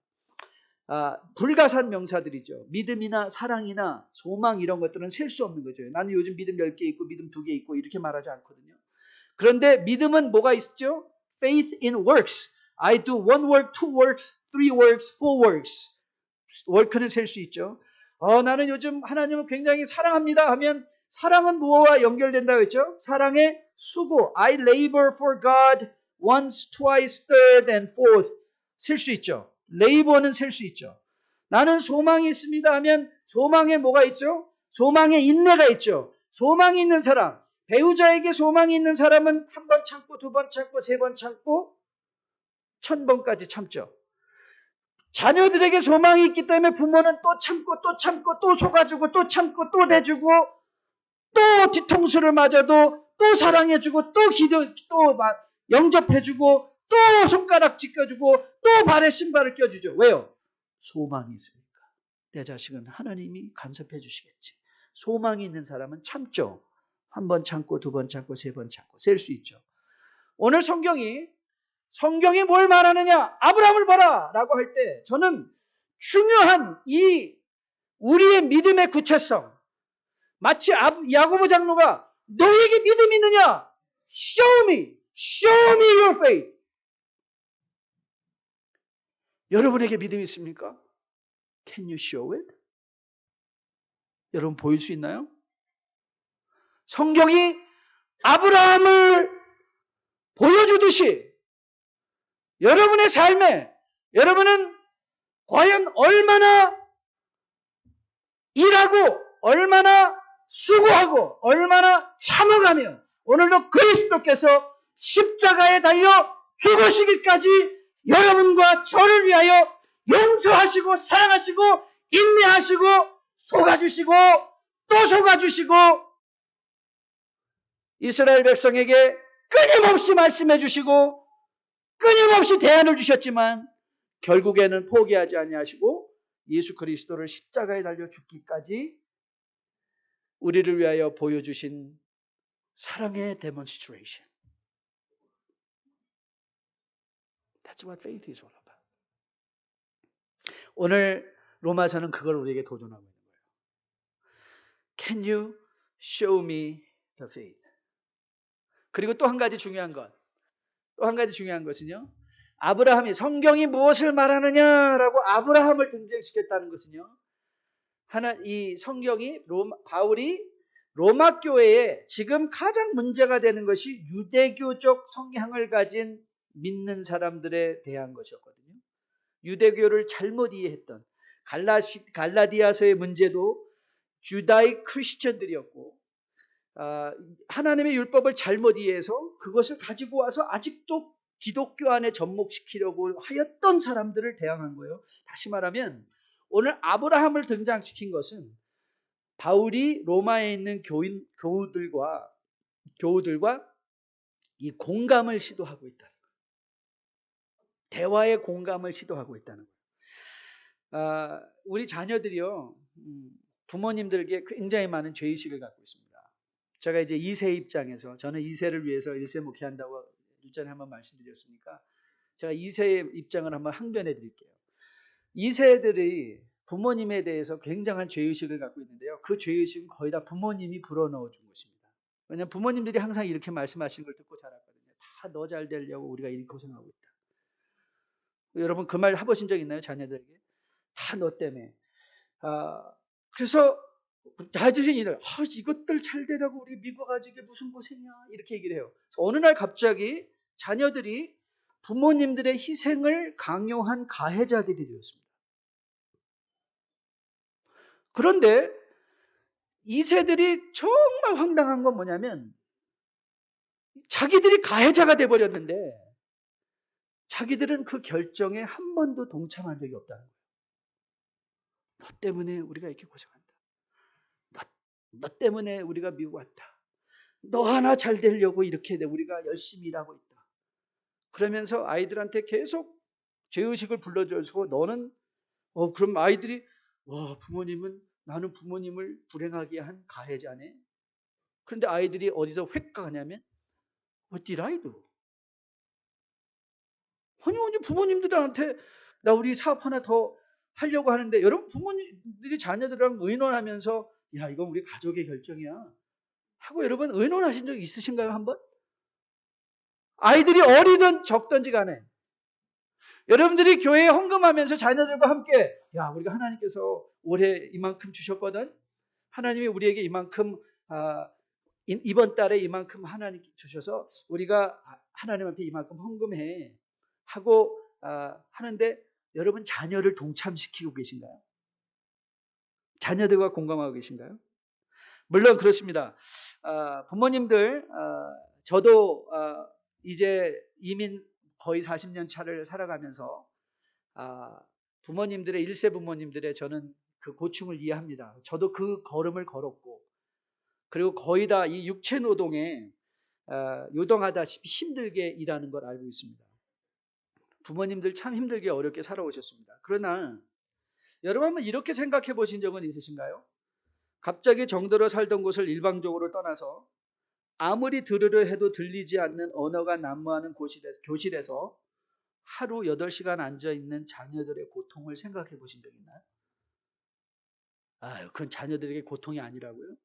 [SPEAKER 1] 불가산 명사들이죠. 믿음이나 사랑이나 소망 이런 것들은 셀 수 없는 거죠. 나는 요즘 믿음 10개 있고 믿음 2개 있고 이렇게 말하지 않거든요. 그런데 믿음은 뭐가 있죠? Faith in works. I do one work, two works, three works, four works. 월크는 셀 수 있죠. 나는 요즘 하나님을 굉장히 사랑합니다 하면 사랑은 무엇과 연결된다고 했죠? 사랑의 수고. I labor for God once, twice, third, and fourth. 셀 수 있죠. 레이버는 셀 수 있죠. 나는 소망이 있습니다 하면 소망에 뭐가 있죠? 소망에 인내가 있죠. 소망이 있는 사람, 배우자에게 소망이 있는 사람은 한 번 참고 두 번 참고 세 번 참고 1000번까지 참죠. 자녀들에게 소망이 있기 때문에 부모는 또 참고 또 참고 또 속아주고 또 참고 또 대주고 또 뒤통수를 맞아도 또 사랑해주고 또 또 영접해주고 또 손가락 찢겨주고 또 발에 신발을 껴주죠. 왜요? 소망이 있으니까. 내 자식은 하나님이 간섭해 주시겠지. 소망이 있는 사람은 참죠. 한 번 참고 두 번 참고 세 번 참고 셀 수 있죠. 오늘 성경이 뭘 말하느냐? 아브라함을 봐라 라고 할 때 저는 중요한 이 우리의 믿음의 구체성, 마치 야고보 장로가 너에게 믿음이 있느냐? Show me your faith. 여러분에게 믿음이 있습니까? Can you show it? 여러분 보일 수 있나요? 성경이 아브라함을 보여주듯이 여러분의 삶에 여러분은 과연 얼마나 일하고 얼마나 수고하고 얼마나 참아가며 오늘도 그리스도께서 십자가에 달려 죽으시기까지 여러분과 저를 위하여 용서하시고 사랑하시고 인내하시고 속아주시고 또 속아주시고 이스라엘 백성에게 끊임없이 말씀해 주시고 끊임없이 대안을 주셨지만 결국에는 포기하지 아니하시고 예수 그리스도를 십자가에 달려 죽기까지 우리를 위하여 보여주신 사랑의 demonstration. That's what faith is all about. 오늘 로마서는 그걸 우리에게 도전하고 있는 거예요. Can you show me the faith? 그리고 또 한 가지 중요한 것은요. 아브라함이 성경이 무엇을 말하느냐라고 아브라함을 등장시켰다는 것은요. 이 성경이 바울이 로마 교회에 지금 가장 문제가 되는 것이 유대교적 성향을 가진 믿는 사람들에 대한 것이었거든요. 유대교를 잘못 이해했던 갈라디아서의 문제도 주다이 크리스천들이었고, 하나님의 율법을 잘못 이해해서 그것을 가지고 와서 아직도 기독교 안에 접목시키려고 하였던 사람들을 대항한 거예요. 다시 말하면 오늘 아브라함을 등장시킨 것은 바울이 로마에 있는 교우들과 이 공감을 시도하고 있다는 거예요. 대화의 공감을 시도하고 있다는 거예요. 우리 자녀들이요, 부모님들에게 굉장히 많은 죄의식을 갖고 있습니다. 제가 이제 2세 입장에서, 저는 2세를 위해서 1세 목회한다고 일전에 한번 말씀드렸으니까 제가 2세의 입장을 한번 항변해 드릴게요. 2세들이 부모님에 대해서 굉장한 죄의식을 갖고 있는데요. 그 죄의식은 거의 다 부모님이 불어넣어 준 것입니다. 왜냐하면 부모님들이 항상 이렇게 말씀하시는 걸 듣고 자랐거든요. 다 너 잘 되려고 우리가 이렇게 고생하고 있다. 여러분 그 말 해보신 적 있나요? 자녀들에게? 다 너 때문에. 그래서 자주신 일을 이것들 잘 되려고 우리 미국 가지고 무슨 고생이야 이렇게 얘기를 해요. 어느 날 갑자기 자녀들이 부모님들의 희생을 강요한 가해자들이 되었습니다. 그런데 2세들이 정말 황당한 건 뭐냐면 자기들이 가해자가 돼버렸는데 자기들은 그 결정에 한 번도 동참한 적이 없다는 거예요. 너 때문에 우리가 이렇게 고생한다. 너 때문에 우리가 미국 왔다. 너 하나 잘 되려고 이렇게 우리가 열심히 일하고 있다. 그러면서 아이들한테 계속 죄의식을 불러줘서 너는 그럼 아이들이 부모님은 나는 부모님을 불행하게 한 가해자네. 그런데 아이들이 어디서 획가하냐면 What did I do? 아니 부모님들한테 나 우리 사업 하나 더 하려고 하는데 여러분 부모님들이 자녀들이랑 의논하면서 야 이건 우리 가족의 결정이야 하고 여러분 의논하신 적 있으신가요 한번? 아이들이 어리든 적든지 간에 여러분들이 교회에 헌금하면서 자녀들과 함께 야 우리가 하나님께서 올해 이만큼 주셨거든. 하나님이 우리에게 이만큼 이번 달에 이만큼 하나님 주셔서 우리가 하나님 앞에 이만큼 헌금해 하고 하는데 여러분 자녀를 동참시키고 계신가요? 자녀들과 공감하고 계신가요? 물론 그렇습니다. 부모님들 저도 이제 이민 거의 40년 차를 살아가면서 부모님들의 1세 부모님들의 저는 그 고충을 이해합니다. 저도 그 걸음을 걸었고 그리고 거의 다 이 육체 노동에 요동하다시피 힘들게 일하는 걸 알고 있습니다. 부모님들 참 힘들게 어렵게 살아오셨습니다. 그러나 여러분 한번 이렇게 생각해 보신 적은 있으신가요? 갑자기 정도로 살던 곳을 일방적으로 떠나서 아무리 들으려 해도 들리지 않는 언어가 난무하는 교실에서 하루 8시간 앉아있는 자녀들의 고통을 생각해 보신 적 있나요? 그건 자녀들에게 고통이 아니라고요?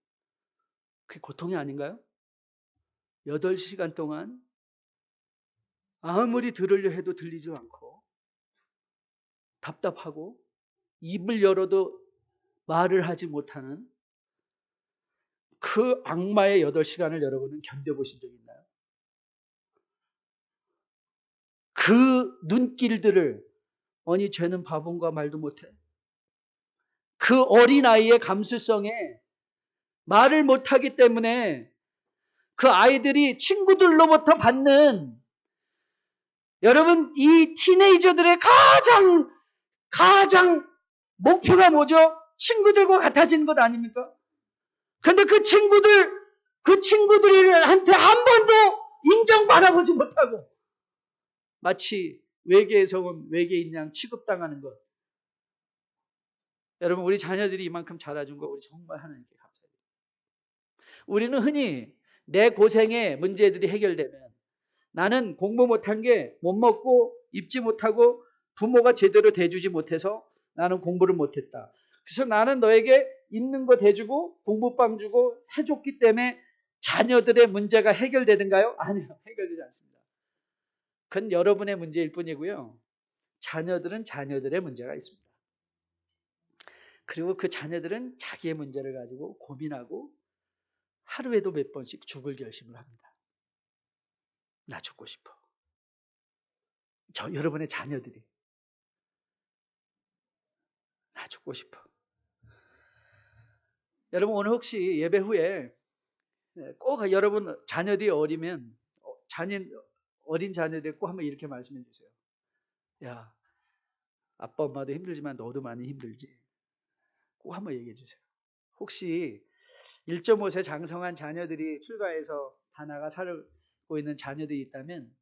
[SPEAKER 1] 그게 고통이 아닌가요? 8시간 동안 아무리 들으려 해도 들리지 않고 답답하고 입을 열어도 말을 하지 못하는 그 악마의 8시간을 여러분은 견뎌보신 적 있나요? 그 눈길들을 아니 쟤는 바본가 말도 못해. 그 어린아이의 감수성에 말을 못하기 때문에 그 아이들이 친구들로부터 받는 여러분 이 티네이저들의 가장 목표가 뭐죠? 친구들과 같아지는 것 아닙니까? 그런데 그 친구들한테 한 번도 인정받아보지 못하고 마치 외계에서 온 외계인 양 취급당하는 것. 여러분 우리 자녀들이 이만큼 자라준 거 우리 정말 하나님께 감사드립니다. 우리는 흔히 내 고생의 문제들이 해결되면 나는 공부 못한 게 못 먹고 입지 못하고 부모가 제대로 대주지 못해서 나는 공부를 못했다. 그래서 나는 너에게 있는 거 대주고 공부방 주고 해줬기 때문에 자녀들의 문제가 해결되는가요? 아니요. 해결되지 않습니다. 그건 여러분의 문제일 뿐이고요. 자녀들은 자녀들의 문제가 있습니다. 그리고 그 자녀들은 자기의 문제를 가지고 고민하고 하루에도 몇 번씩 죽을 결심을 합니다. 나 죽고 싶어. 여러분의 자녀들이 나 죽고 싶어. 여러분 오늘 혹시 예배 후에 꼭 여러분 자녀들이 어리면 어린 자녀들 꼭 한번 이렇게 말씀해 주세요. 야, 아빠 엄마도 힘들지만 너도 많이 힘들지. 꼭 한번 얘기해 주세요. 혹시 1.5세 장성한 자녀들이 출가해서 다 나가 살고 있는 자녀들이 있다면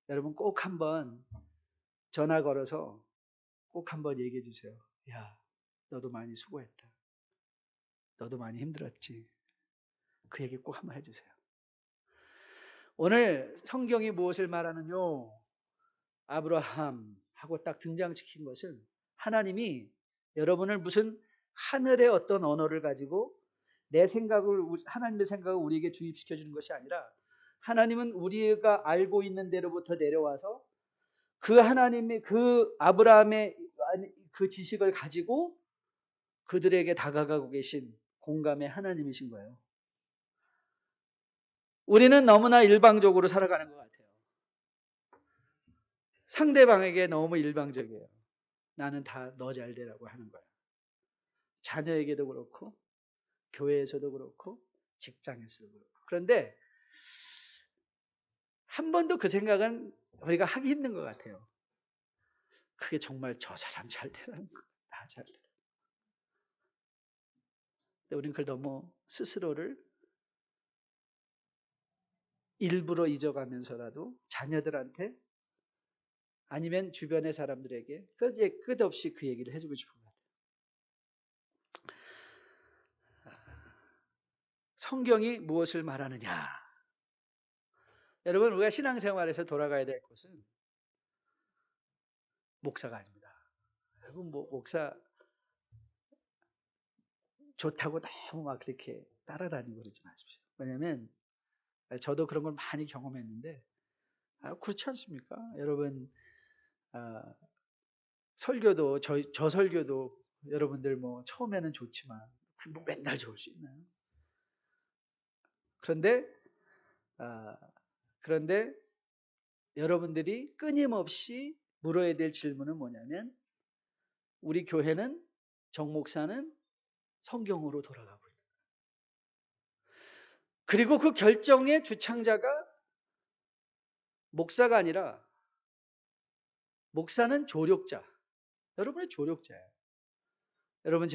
[SPEAKER 1] 여러분 꼭 한번 전화 걸어서 꼭 한번 얘기해 주세요. 야, 너도 많이 수고했다. 너도 많이 힘들었지. 그 얘기 꼭 한번 해주세요. 오늘 성경이 무엇을 말하느뇨? 아브라함하고 딱 등장시킨 것은 하나님이 여러분을 무슨 하늘의 어떤 언어를 가지고 하나님의 생각을 우리에게 주입시켜 주는 것이 아니라 하나님은 우리가 알고 있는 대로부터 내려와서 그 하나님의 그 아브라함의 그 지식을 가지고 그들에게 다가가고 계신 공감의 하나님이신 거예요. 우리는 너무나 일방적으로 살아가는 것 같아요. 상대방에게 너무 일방적이에요. 나는 다 너 잘 되라고 하는 거야. 자녀에게도 그렇고 교회에서도 그렇고 직장에서도 그렇고. 그런데 한 번도 그 생각은 우리가 하기 힘든 것 같아요. 그게 정말 저 사람 잘 되라는 거야. 나 잘 되라. 근데 우리는 그걸 너무 스스로를 일부러 잊어가면서라도 자녀들한테 아니면 주변의 사람들에게 끝없이 그 얘기를 해주고 싶은 것 같아요. 성경이 무엇을 말하느냐? 여러분 우리가 신앙생활에서 돌아가야 될 것은 목사가 아닙니다. 여러분 목사 좋다고 너무 막 그렇게 따라다니고 그러지 마십시오. 왜냐하면 저도 그런 걸 많이 경험했는데 그렇지 않습니까? 여러분 설교도 저 설교도 여러분들 뭐 처음에는 좋지만 뭐 맨날 좋을 수 있나요? 그런데 여러분들이 끊임없이 물어야 될 질문은 뭐냐면 우리 교회는 정 목사는 성경으로 돌아가고 있다. 그리고 그 결정의 주창자가 목사가 아니라 목사는 조력자. 여러분의 조력자예요. 여러분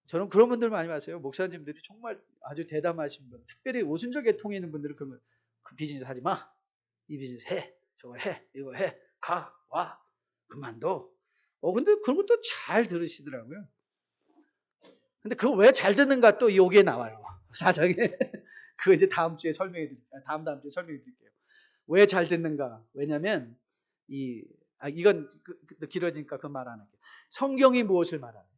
[SPEAKER 1] 저는 그런 분들 많이 봤어요. 목사님들이 정말 아주 대담하신 분, 특별히 오순절 계통에 있는 분들은 그러면 그 비즈니스 하지 마. 이 비즈니스 해. 저거 해. 이거 해. 가. 와. 그만둬. 근데 그런 것도 잘 들으시더라고요. 근데 그거 왜 잘 듣는가 또 여기에 나와요. 사장에. 그거 이제 다음 주에 설명해 드릴게요. 다음 주에 설명해 드릴게요. 왜 잘 듣는가? 왜냐면 이건 길어지니까 그 말 안 할게요. 성경이 무엇을 말하느냐?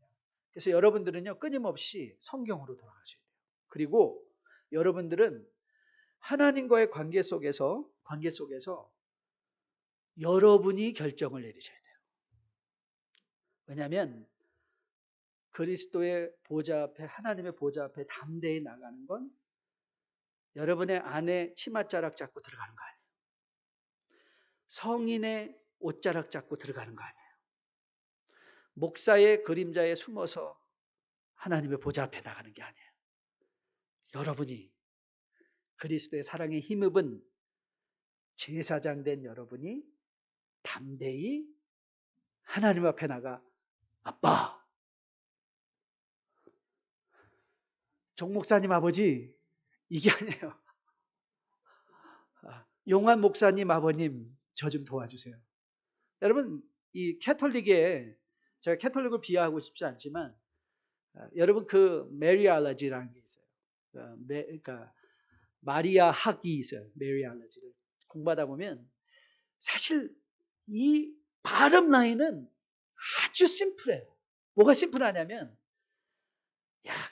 [SPEAKER 1] 그래서 여러분들은요 끊임없이 성경으로 돌아가셔야 돼요. 그리고 여러분들은 하나님과의 관계 속에서 여러분이 결정을 내리셔야 돼요. 왜냐하면 그리스도의 보좌 앞에 하나님의 보좌 앞에 담대히 나가는 건 여러분의 안에 치맛자락 잡고 들어가는 거 아니에요. 성인의 옷자락 잡고 들어가는 거 아니에요. 목사의 그림자에 숨어서 하나님의 보좌 앞에 나가는 게 아니에요. 여러분이 그리스도의 사랑에 힘입은 제사장 된 여러분이 담대히 하나님 앞에 나가 아빠, 정 목사님 아버지 이게 아니에요. 용한 목사님 아버님 저 좀 도와주세요. 여러분 이 캐톨릭에 제가 캐톨릭을 비하하고 싶지 않지만 여러분 그 메리알러지라는 게 있어요. 그러니까 마리아 학이 있어요. 메리알러지를 공부하다 보면 사실 이 발음 라인은 아주 심플해요. 뭐가 심플하냐면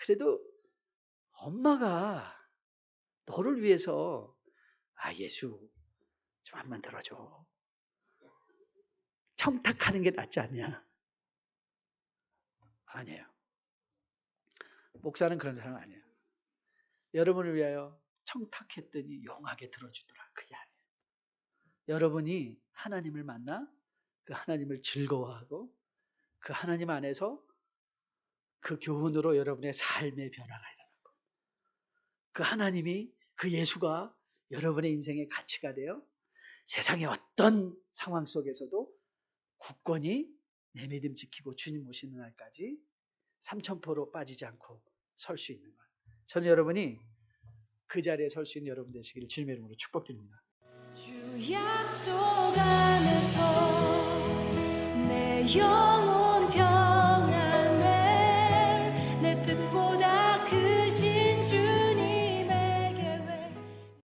[SPEAKER 1] 그래도 엄마가 너를 위해서 예수 좀 한번 들어줘. 청탁하는 게 낫지 않냐. 아니에요. 목사는 그런 사람 아니에요. 여러분을 위하여 청탁했더니 용하게 들어주더라. 그게 아니에요. 여러분이 하나님을 만나 그 하나님을 즐거워하고 그 하나님 안에서 그 교훈으로 여러분의 삶의 변화가 일어나고 그 하나님이 그 예수가 여러분의 인생의 가치가 되어 세상의 어떤 상황 속에서도 굳건히 내 믿음 지키고 주님 오시는 날까지 삼천포로 빠지지 않고 설 수 있는 것. 저는 여러분이 그 자리에 설 수 있는 여러분 되시기를 주님의 이름으로 축복드립니다.
[SPEAKER 2] 주 약속 안에서 내 영혼